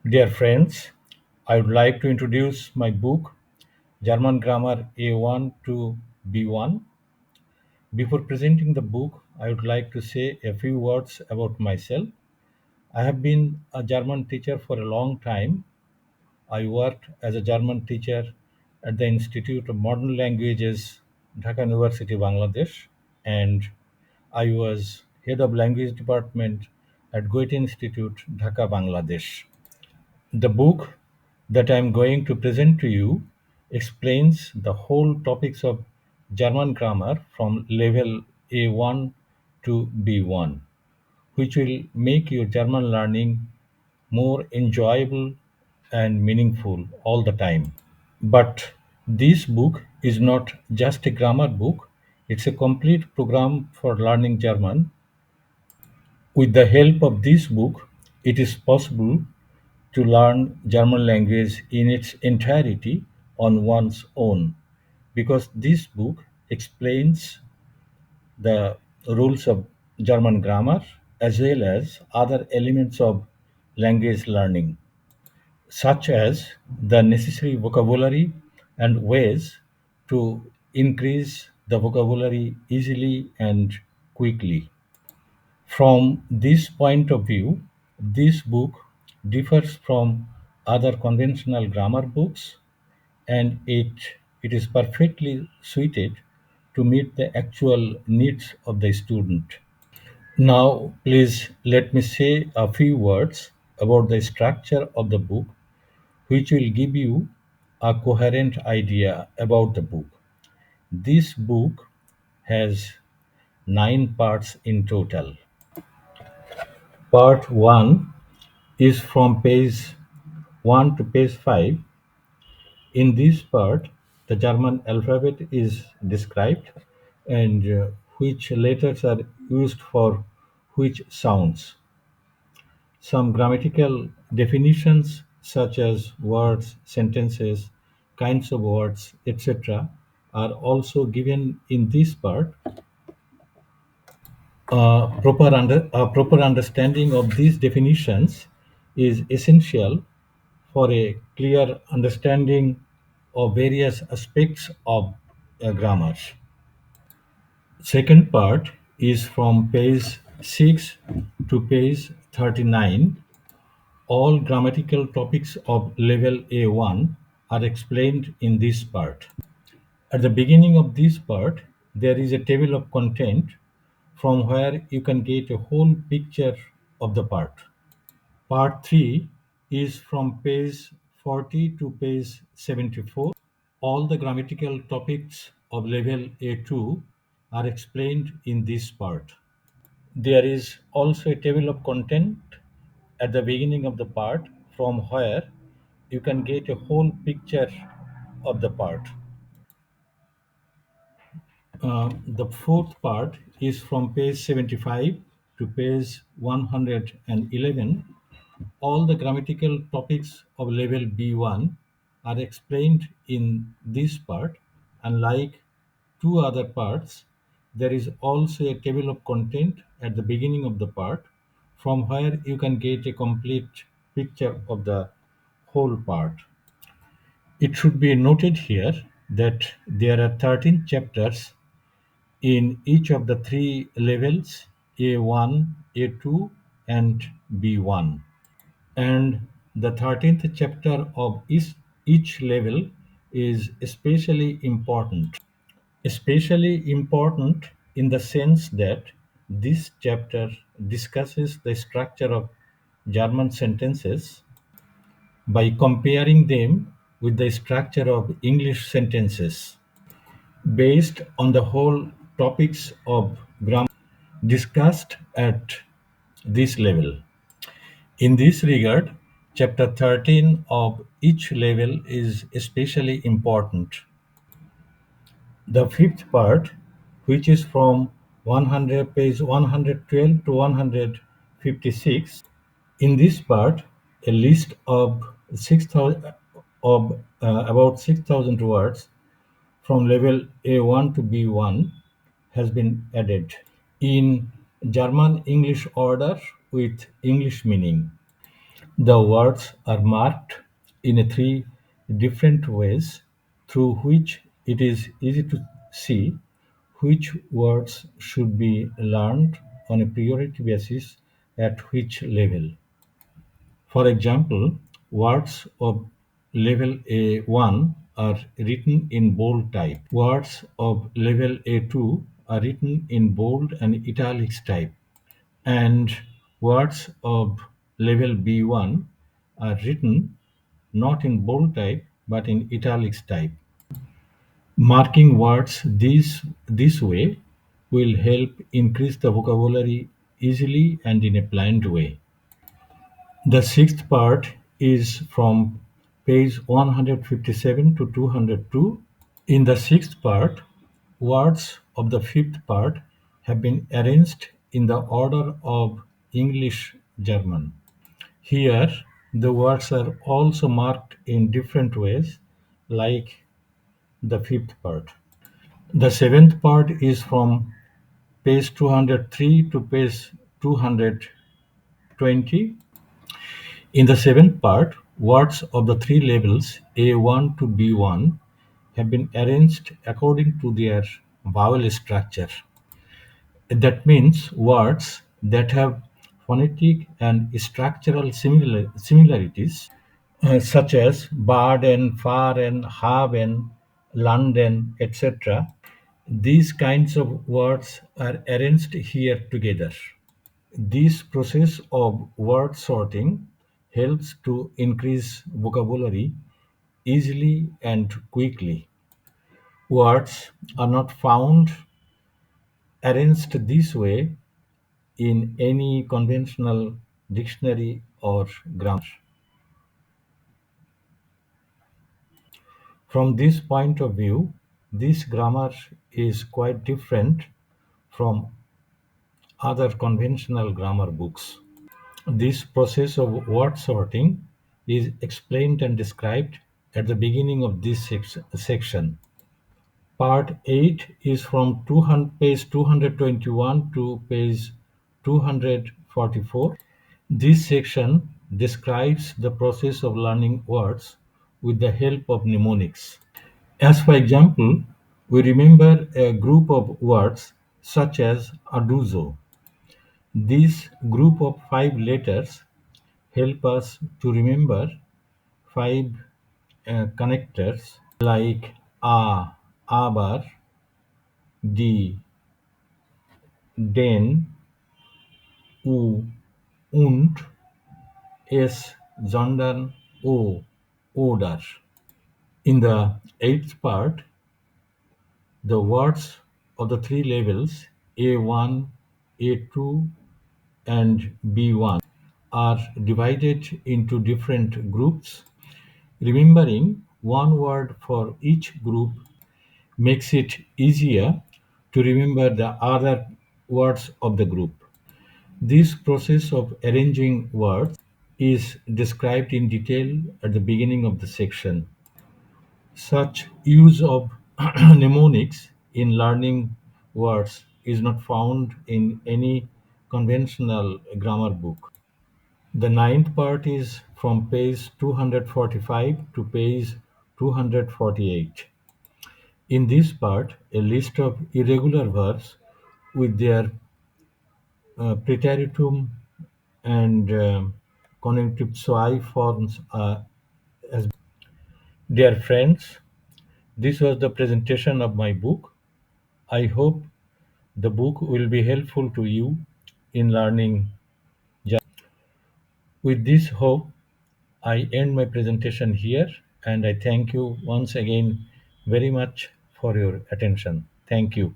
Dear friends, I would like to introduce my book, German Grammar A1 to B1. Before presenting the book, I would like to say a few words about myself. I have been a German teacher for a long time. I worked as a German teacher at the Institute of Modern Languages, Dhaka University, Bangladesh, and I was head of language department at Goethe Institute, Dhaka, Bangladesh. The book that I am going to present to you explains the whole topics of German grammar from level A1 to B1, which will make your German learning more enjoyable and meaningful all the time. But this book is not just a grammar book, it's a complete program for learning German. With the help of this book, it is possible to learn German language in its entirety on one's own because this book explains the rules of German grammar as well as other elements of language learning, such as the necessary vocabulary and ways to increase the vocabulary easily and quickly. From this point of view, this book differs from other conventional grammar books and it is perfectly suited to meet the actual needs of the student. Now, please let me say a few words about the structure of the book, which will give you a coherent idea about the book. This book has 9 parts in total. Part 1 is from page 1 to page 5. In this part, the German alphabet is described and which letters are used for which sounds. Some grammatical definitions, such as words, sentences, kinds of words, etc., are also given in this part. Proper understanding of these definitions is essential for a clear understanding of various aspects of grammar. Second part is from page 6 to page 39. All grammatical topics of level A1 are explained in this part. At the beginning of this part, there is a table of content from where you can get a whole picture of the part. Part 3 is from page 40 to page 74. All the grammatical topics of level A2 are explained in this part. There is also a table of content at the beginning of the part from where you can get a whole picture of the part. The fourth part is from page 75 to page 111. All the grammatical topics of level B1 are explained in this part. Unlike two other parts, there is also a table of content at the beginning of the part from where you can get a complete picture of the whole part. It should be noted here that there are 13 chapters in each of the three levels A1, A2, and B1. And the 13th chapter of each level is especially important. Especially important in the sense that this chapter discusses the structure of German sentences by comparing them with the structure of English sentences based on the whole topics of grammar discussed at this level. In this regard, chapter 13 of each level is especially important. The fifth part, which is from 100 page 112 to 156, in this part, a list of 6,000 of about 6,000 words from level A1 to B1 has been added in German English order with English meaning. The words are marked in a three different ways through which it is easy to see which words should be learned on a priority basis at which level. For example, words of level A1 are written in bold type. Words of level A2 are written in bold and italics type, and words of level B1 are written not in bold type but in italics type. Marking words this way will help increase the vocabulary easily and in a planned way. The sixth part is from page 157 to 202. In the sixth part, words of the fifth part have been arranged in the order of English German. Here, the words are also marked in different ways, like the fifth part. The seventh part is from page 203 to page 220. In the seventh part, words of the three levels A1 to B1 have been arranged according to their vowel structure. That means words that have phonetic and structural similarities, such as baden, fahren, haben, landen, etc. These kinds of words are arranged here together. This process of word sorting helps to increase vocabulary easily and quickly. Words are not found arranged this way in any conventional dictionary or grammar. From this point of view, this grammar is quite different from other conventional grammar books. This process of word sorting is explained and described at the beginning of this section. Part 8 is from page 221 to page 244. This section describes the process of learning words with the help of mnemonics. As for example, we remember a group of words such as aduzo. This group of five letters help us to remember five connectors like a, abar, die, den, u, und, es, sondern, o, oder. In the eighth part, the words of the three levels A1, A2, and B1 are divided into different groups. Remembering one word for each group makes it easier to remember the other words of the group. This process of arranging words is described in detail at the beginning of the section. Such use of mnemonics in learning words is not found in any conventional grammar book. The ninth part is from page 245 to page 248. In this part, a list of irregular verbs with their preteritum and connective soi forms as. Dear friends, this was the presentation of my book. I hope the book will be helpful to you in learning. With this hope, I end my presentation here and I thank you once again very much for your attention. Thank you.